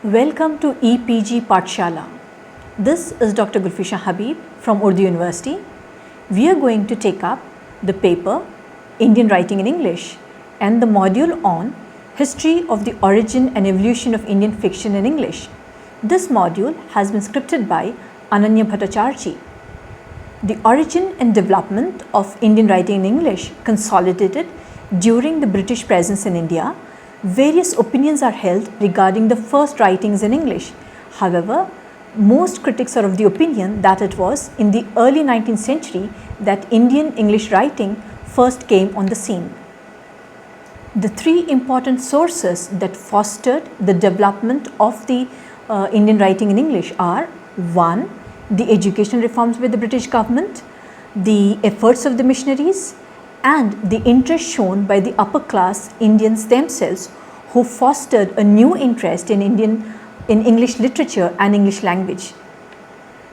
Welcome to EPG Pathshala. This is Dr. Gulfisha Habib from Urdu University. We are going to take up the paper Indian Writing in English and the module on History of the Origin and Evolution of Indian Fiction in English. This module has been scripted by Ananya Bhattacharjee. The origin and development of Indian writing in English consolidated during the British presence in India. Various opinions are held regarding the first writings in English. However, most critics are of the opinion that it was in the early 19th century that Indian English writing first came on the scene. The three important sources that fostered the development of the Indian writing in English are: 1. The educational reforms by the British government, the efforts of the missionaries, and the interest shown by the upper class Indians themselves, who fostered a new interest in English literature and English language.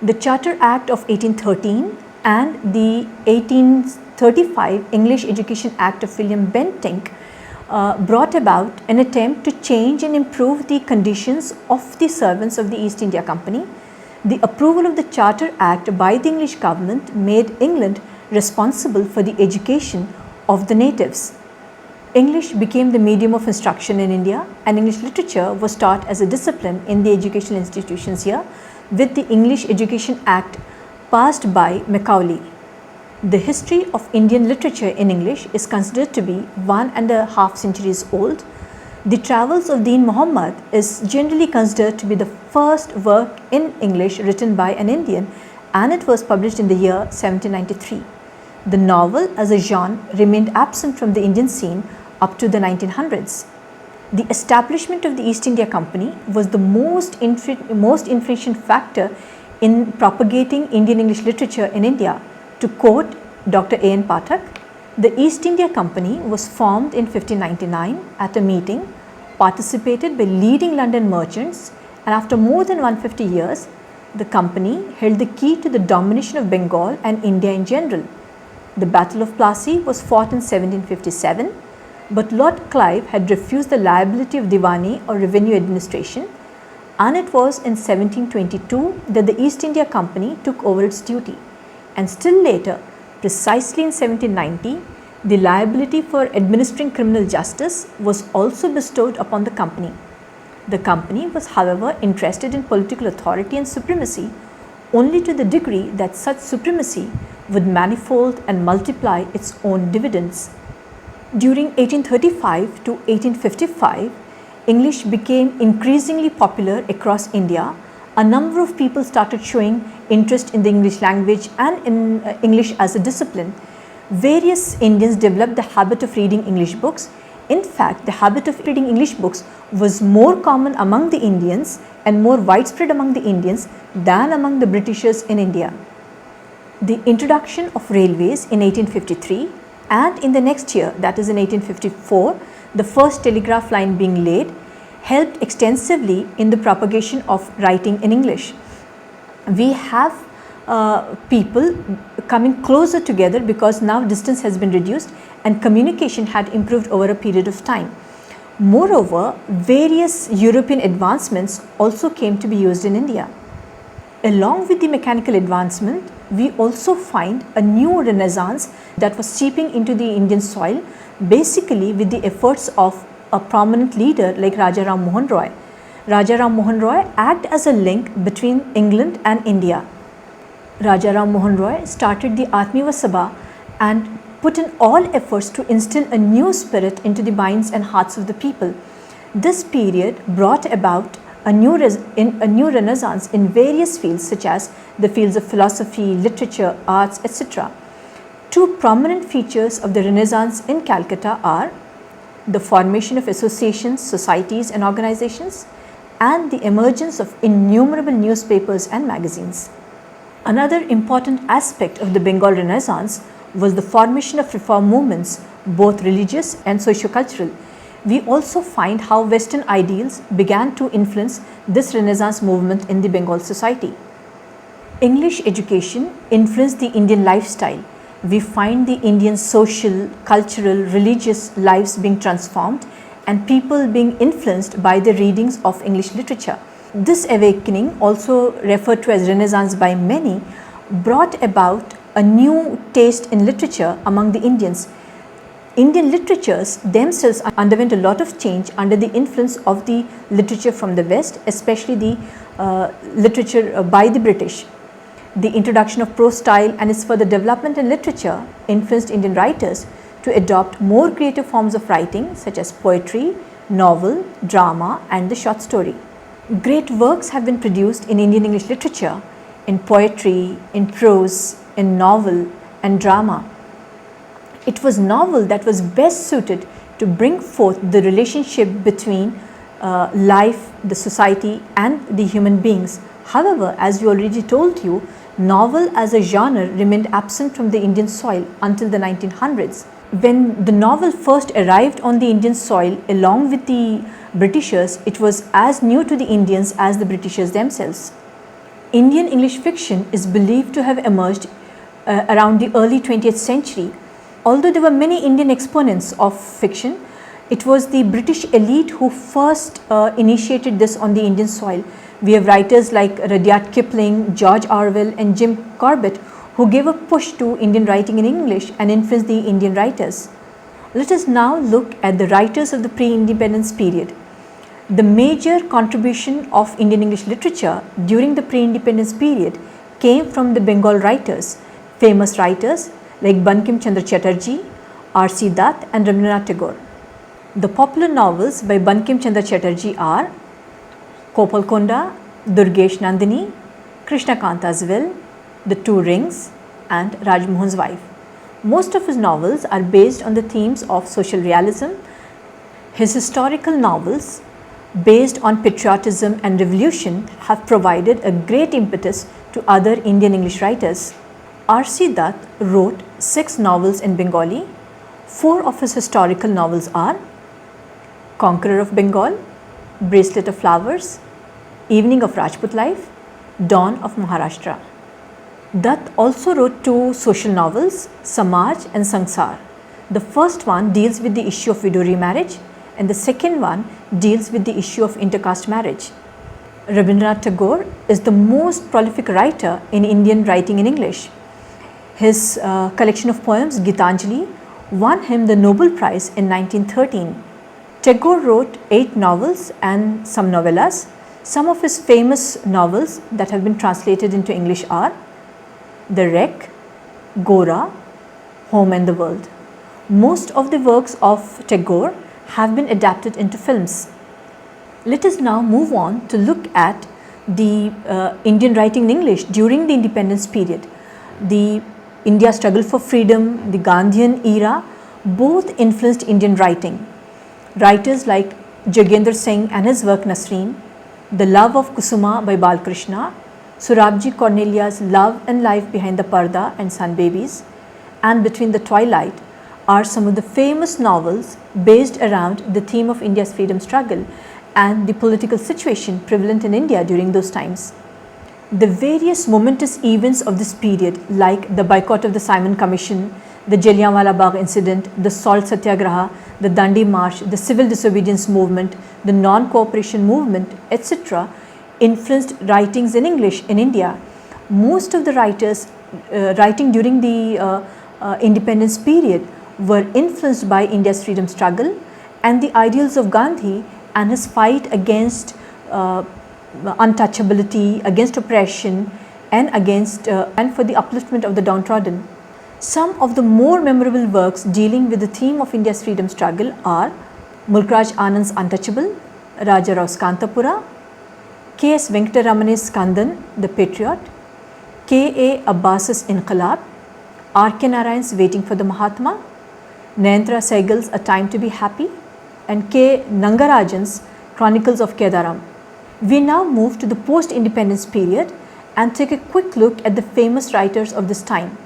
The Charter Act of 1813 and the 1835 English Education Act of William Bentinck brought about an attempt to change and improve the conditions of the servants of the East India Company. The approval of the Charter Act by the English government made England responsible for the education of the natives. English became the medium of instruction in India, and English literature was taught as a discipline in the educational institutions here with the English Education Act passed by Macaulay. The history of Indian literature in English is considered to be 1.5 centuries old. The Travels of Deen Muhammad is generally considered to be the first work in English written by an Indian, and it was published in the year 1793. The novel as a genre remained absent from the Indian scene up to the 1900s. The establishment of the East India Company was the most influential factor in propagating Indian English literature in India. To quote Dr. A.N. Pathak, the East India Company was formed in 1599 at a meeting participated by leading London merchants, and after more than 150 years, the company held the key to the domination of Bengal and India in general. The Battle of Plassey was fought in 1757, but Lord Clive had refused the liability of Diwani or revenue administration, and it was in 1722 that the East India Company took over its duty. And still later, precisely in 1790, the liability for administering criminal justice was also bestowed upon the company. The company was, however, interested in political authority and supremacy only to the degree that such supremacy would manifold and multiply its own dividends. During 1835 to 1855, English became increasingly popular across India. A number of people started showing interest in the English language and in English as a discipline. Various Indians developed the habit of reading English books. In fact, the habit of reading English books was more common among the Indians and more widespread among the Indians than among the Britishers in India. The introduction of railways in 1853, and in the next year, that is in 1854, the first telegraph line being laid, helped extensively in the propagation of writing in English. We have people coming closer together because now distance has been reduced and communication had improved over a period of time. Moreover, various European advancements also came to be used in India. Along with the mechanical advancement, we also find a new renaissance that was seeping into the Indian soil, basically with the efforts of a prominent leader like Raja Ram Mohan Roy. Raja Ram Mohan Roy acted as a link between England and India. Raja Ram Mohan Roy started the Atmiva Sabha and put in all efforts to instill a new spirit into the minds and hearts of the people. This period brought about a new renaissance in various fields such as the fields of philosophy, literature, arts, etc. Two prominent features of the Renaissance in Calcutta are the formation of associations, societies and organizations, and the emergence of innumerable newspapers and magazines. Another important aspect of the Bengal Renaissance was the formation of reform movements, both religious and socio-cultural. We also find how Western ideals began to influence this Renaissance movement in the Bengal society. English education influenced the Indian lifestyle. We find the Indian social, cultural, religious lives being transformed and people being influenced by the readings of English literature. This awakening, also referred to as Renaissance by many, brought about a new taste in literature among the Indians. Indian literatures themselves underwent a lot of change under the influence of the literature from the West, especially the literature by the British. The introduction of prose style and its further development in literature influenced Indian writers to adopt more creative forms of writing such as poetry, novel, drama and the short story. Great works have been produced in Indian English literature in poetry, in prose, in novel and drama. It was novel that was best suited to bring forth the relationship between life, the society and the human beings. However, as we already told you, novel as a genre remained absent from the Indian soil until the 1900s. When the novel first arrived on the Indian soil along with the Britishers, it was as new to the Indians as the Britishers themselves. Indian English fiction is believed to have emerged around the early 20th century. Although there were many Indian exponents of fiction, it was the British elite who first initiated this on the Indian soil. We have writers like Rudyard Kipling, George Orwell and Jim Corbett who gave a push to Indian writing in English and influenced the Indian writers. Let us now look at the writers of the pre-independence period. The major contribution of Indian English literature during the pre-independence period came from the Bengal writers, famous writers like Bankim Chandra Chatterjee, R.C. Dutt and Rabindranath Tagore. The popular novels by Bankim Chandra Chatterjee are Kopalkonda, Durgesh Nandini, Krishna Kanta's Will, The Two Rings and Rajmohan's Wife. Most of his novels are based on the themes of social realism. His historical novels based on patriotism and revolution have provided a great impetus to other Indian English writers. R.C. Dutt wrote 6 novels in Bengali. 4 of his historical novels are Conqueror of Bengal, Bracelet of Flowers, Evening of Rajput Life, Dawn of Maharashtra. Dutt also wrote 2 social novels, Samaj and Sansar. The first one deals with the issue of widow remarriage and the second one deals with the issue of intercaste marriage. Rabindranath Tagore is the most prolific writer in Indian writing in English. His collection of poems, Gitanjali, won him the Nobel Prize in 1913. Tagore wrote 8 novels and some novellas. Some of his famous novels that have been translated into English are The Wreck, Gora, Home and the World. Most of the works of Tagore have been adapted into films. Let us now move on to look at the Indian writing in English during the independence period. The India struggle for freedom, the Gandhian era, both influenced Indian writing. Writers like Jogendra Singh and his work Nasreen, The Love of Kusuma by Balkrishna, Surabji Cornelia's Love and Life Behind the Parda and Sun Babies, and Between the Twilight are some of the famous novels based around the theme of India's freedom struggle and the political situation prevalent in India during those times. The various momentous events of this period like the boycott of the Simon Commission, the Jallianwala Bagh incident, the Salt Satyagraha, the Dandi March, the civil disobedience movement, the non-cooperation movement, etc. influenced writings in English in India. Most of the writers writing during the independence period were influenced by India's freedom struggle and the ideals of Gandhi and his fight against untouchability, against oppression and against and for the upliftment of the downtrodden. Some of the more memorable works dealing with the theme of India's freedom struggle are Mulkraj Anand's Untouchable, Raja Rao's Kantapura, K.S. Venkataramane's Kandan, The Patriot, K.A. Abbas's Inqilab, R.K. Narayan's Waiting for the Mahatma, Nayantara Sehgal's A Time to be Happy, and K. Nangarajan's Chronicles of Kedaram. We now move to the post-independence period and take a quick look at the famous writers of this time.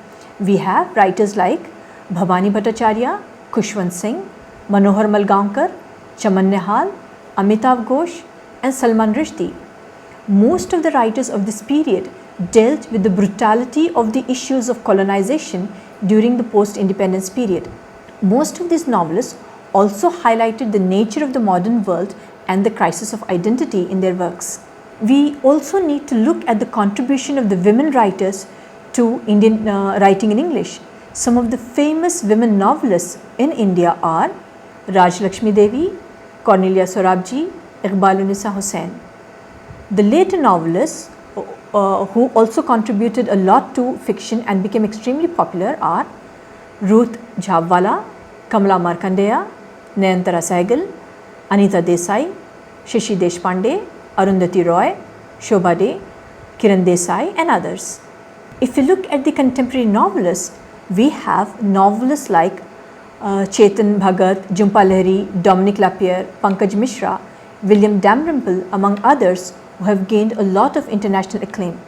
We have writers like Bhavani Bhattacharya, Khushwant Singh, Manohar Malgaonkar, Chaman Nehal, Amitav Ghosh and Salman Rushdie. Most of the writers of this period dealt with the brutality of the issues of colonization during the post-independence period. Most of these novelists also highlighted the nature of the modern world and the crisis of identity in their works. We also need to look at the contribution of the women writers to Indian writing in English. Some of the famous women novelists in India are Rajlakshmi Devi, Cornelia Sorabji, Iqbal-Unnisa Hussain. The later novelists who also contributed a lot to fiction and became extremely popular are Ruth Jhabwala, Kamala Markandeya, Nayantara Sehgal, Anita Desai, Shashi Deshpande, Arundhati Roy, Shobha De, Kiran Desai and others. If you look at the contemporary novelists, we have novelists like Chetan Bhagat, Jhumpa Lahiri, Dominic Lapierre, Pankaj Mishra, William Dalrymple among others who have gained a lot of international acclaim.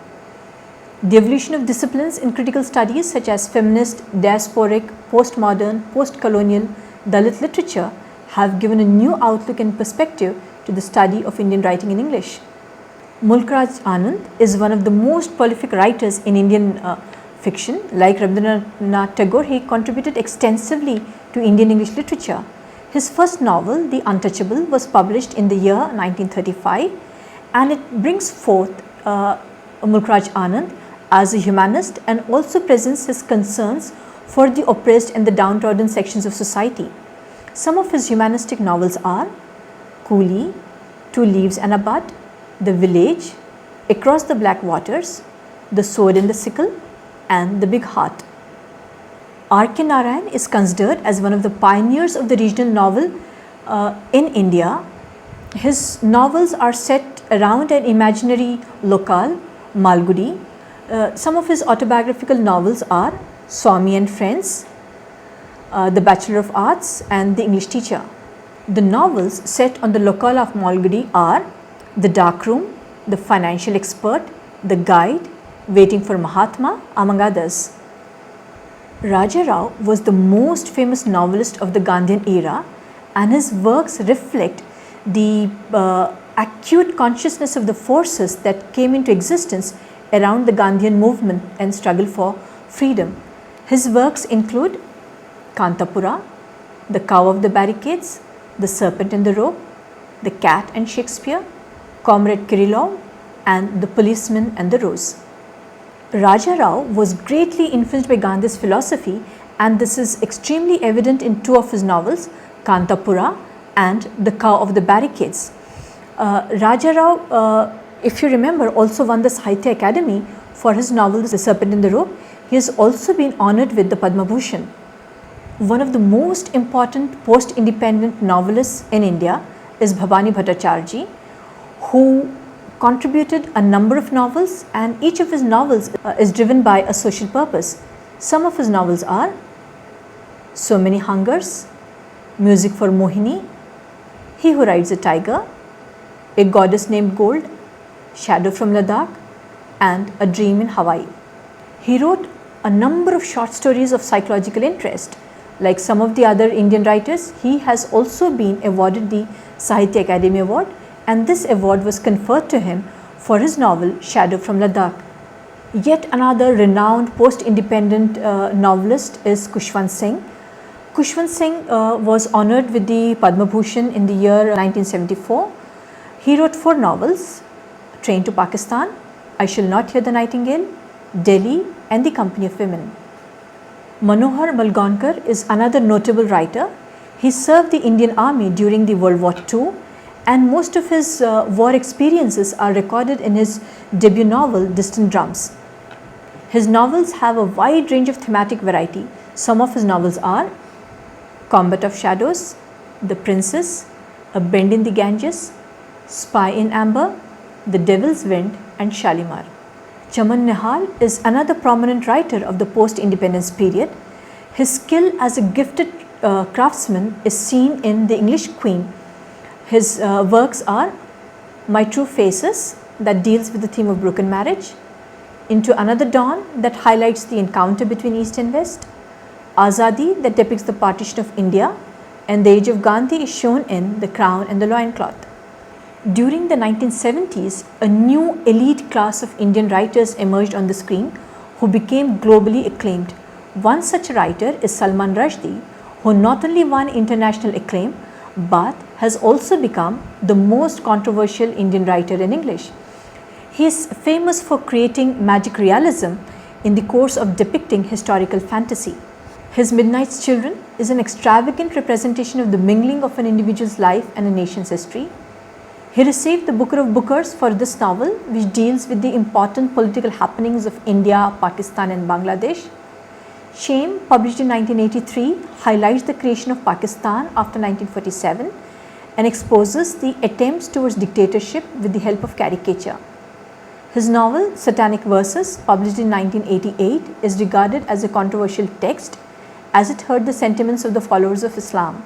The evolution of disciplines in critical studies such as feminist, diasporic, postmodern, postcolonial, Dalit literature have given a new outlook and perspective to the study of Indian writing in English. Mulk Raj Anand is one of the most prolific writers in Indian fiction. Like Rabindranath Tagore, he contributed extensively to Indian English literature. His first novel, The Untouchable, was published in the year 1935, and it brings forth Mulk Raj Anand as a humanist and also presents his concerns for the oppressed and the downtrodden sections of society. Some of his humanistic novels are Coolie, Two Leaves and a Bud, The Village, Across the Black Waters, The Sword and the Sickle, and The Big Heart. R.K. Narayan is considered as one of the pioneers of the regional novel in India. His novels are set around an imaginary locale, Malgudi. Some of his autobiographical novels are Swami and Friends, The Bachelor of Arts, and The English Teacher. The novels set on the locale of Malgudi are The Dark Room, The Financial Expert, The Guide, Waiting for Mahatma, among others. Raja Rao was the most famous novelist of the Gandhian era, and his works reflect the acute consciousness of the forces that came into existence around the Gandhian movement and struggle for freedom. His works include Kantapura, The Cow of the Barricades, The Serpent and the Rope, The Cat and Shakespeare, Comrade Kirillov, and The Policeman and the Rose. Raja Rao was greatly influenced by Gandhi's philosophy, and this is extremely evident in two of his novels, Kantapura and The Cow of the Barricades. Raja Rao, if you remember, also won the Sahitya Academy for his novel The Serpent and the Rope. He has also been honored with the Padma Bhushan. One of the most important post-independent novelists in India is Bhavani Bhattacharjee, who contributed a number of novels, and each of his novels is driven by a social purpose. Some of his novels are So Many Hungers, Music for Mohini, He Who Rides a Tiger, A Goddess Named Gold, Shadow from Ladakh, and A Dream in Hawaii. He wrote a number of short stories of psychological interest. Like some of the other Indian writers, he has also been awarded the Sahitya Academy Award, and this award was conferred to him for his novel Shadow from Ladakh. Yet another renowned post-independent novelist is Khushwant Singh. Khushwant Singh was honored with the Padma Bhushan in the year 1974. He wrote 4 novels: Train to Pakistan, I Shall Not Hear the Nightingale, Delhi, and The Company of Women. Manohar Malgonkar is another notable writer. He served the Indian Army during the World War II, and most of his war experiences are recorded in his debut novel Distant Drums. His novels have a wide range of thematic variety. Some of his novels are Combat of Shadows, The Princess, A Bend in the Ganges, Spy in Amber, The Devil's Wind, and Shalimar. Chaman Nehal is another prominent writer of the post-independence period. His skill as a gifted craftsman is seen in The English Queen. His works are My True Faces, that deals with the theme of broken marriage, Into Another Dawn, that highlights the encounter between East and West, Azadi, that depicts the partition of India, and The Age of Gandhi is shown in The Crown and the Loincloth. During the 1970s, a new elite class of Indian writers emerged on the screen who became globally acclaimed. One such writer is Salman Rushdie, who not only won international acclaim but has also become the most controversial Indian writer in English. He is famous for creating magic realism in the course of depicting historical fantasy. His Midnight's Children is an extravagant representation of the mingling of an individual's life and a nation's history. He received the Booker of Bookers for this novel, which deals with the important political happenings of India, Pakistan and Bangladesh. Shame, published in 1983, highlights the creation of Pakistan after 1947 and exposes the attempts towards dictatorship with the help of caricature. His novel, Satanic Verses, published in 1988, is regarded as a controversial text as it hurt the sentiments of the followers of Islam.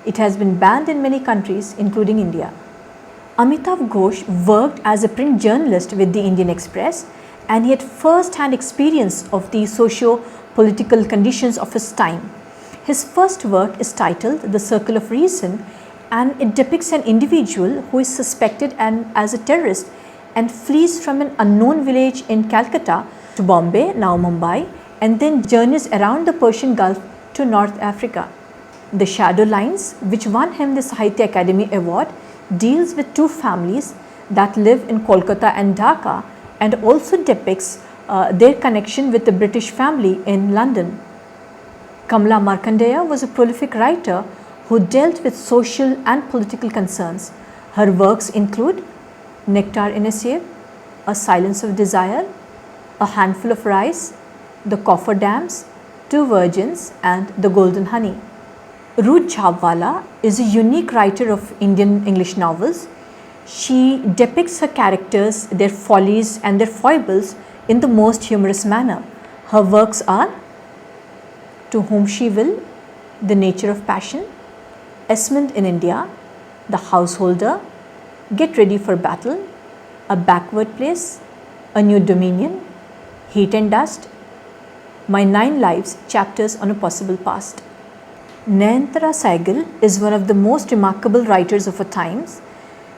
It has been banned in many countries, including India. Amitav Ghosh worked as a print journalist with the Indian Express, and he had first-hand experience of the socio-political conditions of his time. His first work is titled The Circle of Reason, and it depicts an individual who is suspected as a terrorist and flees from an unknown village in Calcutta to Bombay, now Mumbai, and then journeys around the Persian Gulf to North Africa. The Shadow Lines, which won him the Sahitya Academy Award, deals with two families that live in Kolkata and Dhaka and also depicts their connection with the British family in London. Kamala Markandeya was a prolific writer who dealt with social and political concerns. Her works include Nectar in a Sieve, A Silence of Desire, A Handful of Rice, The Cofferdams, Two Virgins and The Golden Honey. Ruth Jhabwala is a unique writer of Indian English novels. She depicts her characters, their follies and their foibles in the most humorous manner. Her works are To Whom She Will, The Nature of Passion, Esmond in India, The Householder, Get Ready for Battle, A Backward Place, A New Dominion, Heat and Dust, My 9 Lives, Chapters on a Possible Past. Nayantara Saigal is one of the most remarkable writers of her times.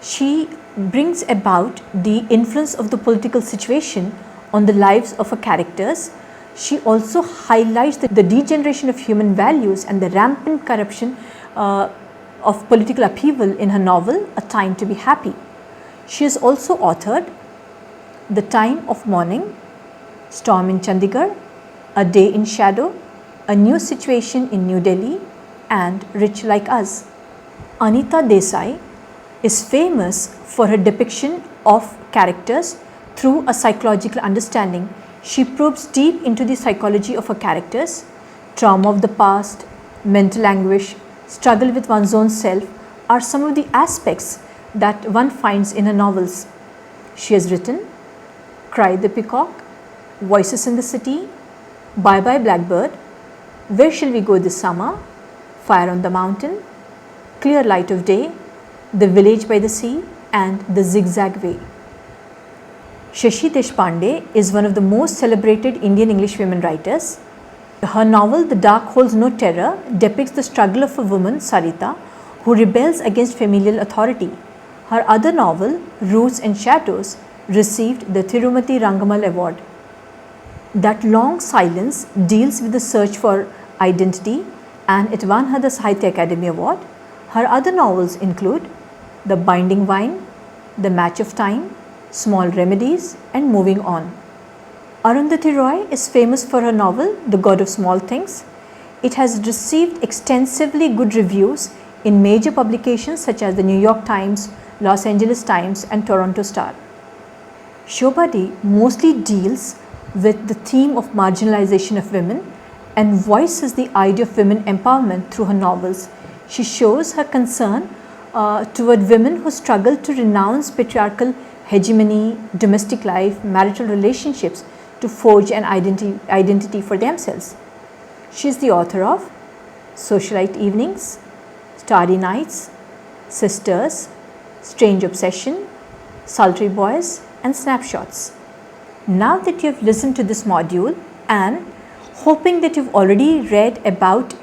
She brings about the influence of the political situation on the lives of her characters. She also highlights the degeneration of human values and the rampant corruption of political upheaval in her novel, A Time to be Happy. She has also authored The Time of Mourning, Storm in Chandigarh, A Day in Shadow, A New Situation in New Delhi, and Rich Like Us. Anita Desai is famous for her depiction of characters through a psychological understanding. She probes deep into the psychology of her characters, trauma of the past, mental anguish, struggle with one's own self are some of the aspects that one finds in her novels. She has written Cry the Peacock, Voices in the City, Bye Bye Blackbird, Where Shall We Go This Summer, Fire on the Mountain, Clear Light of Day, The Village by the Sea, and The Zigzag Way. Shashi Deshpande is one of the most celebrated Indian English women writers. Her novel The Dark Holds No Terror depicts the struggle of a woman, Sarita, who rebels against familial authority. Her other novel, Roots and Shadows, received the Thirumati Rangamal Award. That Long Silence deals with the search for identity and it won her the Sahitya Academy Award. Her other novels include The Binding Vine, The Match of Time, Small Remedies and Moving On. Arundhati Roy is famous for her novel The God of Small Things. It has received extensively good reviews in major publications such as the New York Times, Los Angeles Times and Toronto Star. Shobha D mostly deals with the theme of marginalization of women and voices the idea of women empowerment through her novels. She shows her concern toward women who struggle to renounce patriarchal hegemony, domestic life, marital relationships to forge an identity for themselves. She is the author of Socialite Evenings, Starry Nights, Sisters, Strange Obsession, Sultry Boys and Snapshots. Now that you have listened to this module and hoping that you've already read about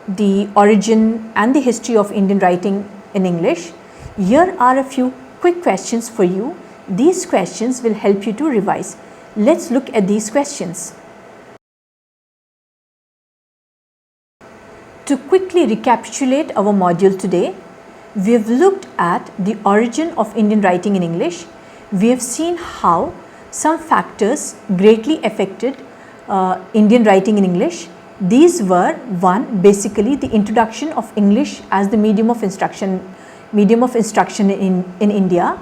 the origin and the history of Indian writing in English, here are a few quick questions for you. These questions will help you to revise. Let's look at these questions. To quickly recapitulate our module today, we have looked at the origin of Indian writing in English. We have seen how some factors greatly affected Indian writing in English. These were: one, basically the introduction of English as the medium of instruction in India,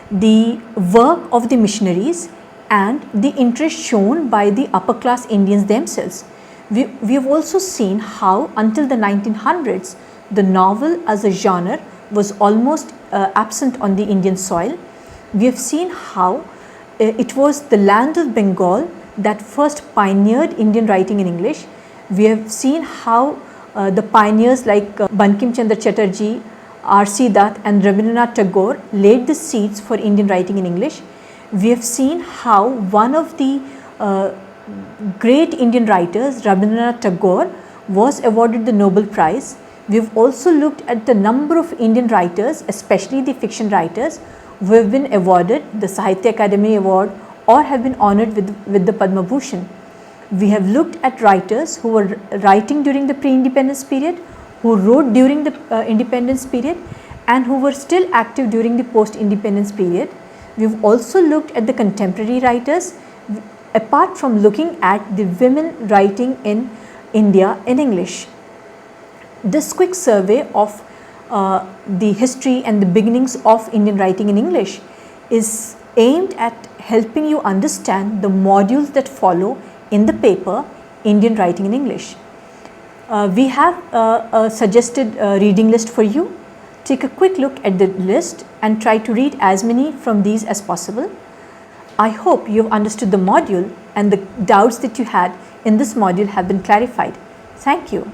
the work of the missionaries, and the interest shown by the upper class Indians themselves. We have also seen how until the 1900s the novel as a genre was almost absent on the Indian soil. We have seen how it was the land of Bengal that first pioneered Indian writing in English. We have seen how the pioneers like Bankim Chandra Chatterjee, R.C. Dutt and Rabindranath Tagore laid the seeds for Indian writing in English. We have seen how one of the great Indian writers, Rabindranath Tagore, was awarded the Nobel Prize. We have also looked at the number of Indian writers, especially the fiction writers, who have been awarded the Sahitya Akademi Award or have been honored with the Padma Bhushan. We have looked at writers who were writing during the pre-independence period, who wrote during the independence period, and who were still active during the post-independence period. We have also looked at the contemporary writers, apart from looking at the women writing in India in English. This quick survey of the history and the beginnings of Indian writing in English is aimed at helping you understand the modules that follow in the paper Indian writing in English. We have a suggested reading list for you. Take a quick look at the list and try to read as many from these as possible. I hope you have understood the module and the doubts that you had in this module have been clarified. Thank you.